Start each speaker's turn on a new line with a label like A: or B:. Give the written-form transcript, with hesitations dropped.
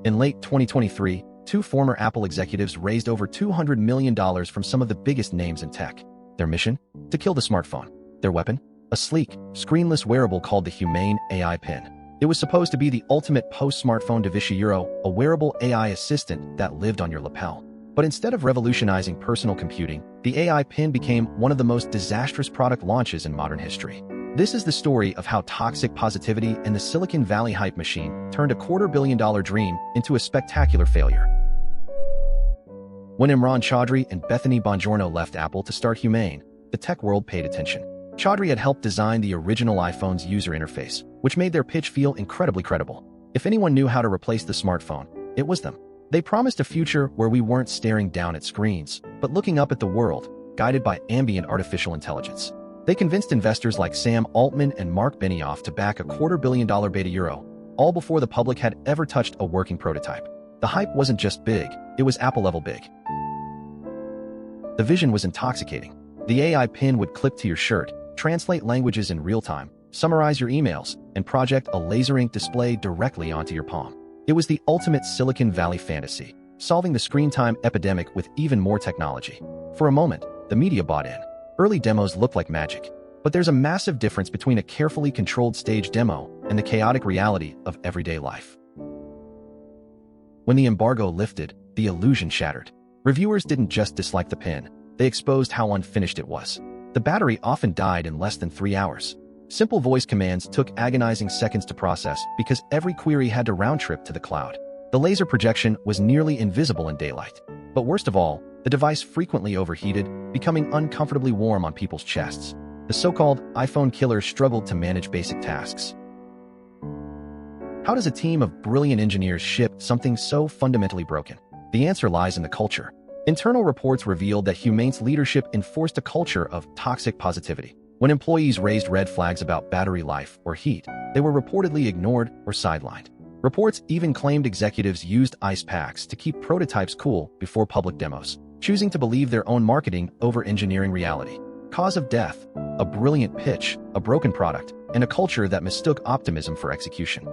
A: In late 2023, two former Apple executives raised over $200 million from some of the biggest names in tech. Their mission? To kill the smartphone. Their weapon? A sleek, screenless wearable called the Humane AI Pin. It was supposed to be the ultimate post-smartphone device, a wearable AI assistant that lived on your lapel. But instead of revolutionizing personal computing, the AI Pin became one of the most disastrous product launches in modern history. This is the story of how toxic positivity and the Silicon Valley hype machine turned a $250 million dream into a spectacular failure. When Imran Chaudhry and Bethany Bongiorno left Apple to start Humane, the tech world paid attention. Chaudhry had helped design the original iPhone's user interface, which made their pitch feel incredibly credible. If anyone knew how to replace the smartphone, it was them. They promised a future where we weren't staring down at screens, but looking up at the world, guided by ambient artificial intelligence. They convinced investors like Sam Altman and Mark Benioff to back a $250 million beta, all before the public had ever touched a working prototype. The hype wasn't just big, it was Apple-level big. The vision was intoxicating. The AI Pin would clip to your shirt, translate languages in real time, summarize your emails, and project a laser ink display directly onto your palm. It was the ultimate Silicon Valley fantasy, solving the screen time epidemic with even more technology. For a moment, the media bought in. Early demos looked like magic, but there's a massive difference between a carefully controlled stage demo and the chaotic reality of everyday life. When the embargo lifted, the illusion shattered. Reviewers didn't just dislike the pin, they exposed how unfinished it was. The battery often died in less than 3 hours. Simple voice commands took agonizing seconds to process because every query had to round-trip to the cloud. The laser projection was nearly invisible in daylight. But worst of all, the device frequently overheated, becoming uncomfortably warm on people's chests. The so-called iPhone killer struggled to manage basic tasks. How does a team of brilliant engineers ship something so fundamentally broken? The answer lies in the culture. Internal reports revealed that Humane's leadership enforced a culture of toxic positivity. When employees raised red flags about battery life or heat, they were reportedly ignored or sidelined. Reports even claimed executives used ice packs to keep prototypes cool before public demos, choosing to believe their own marketing over engineering reality. Cause of death: a brilliant pitch, a broken product, and a culture that mistook optimism for execution.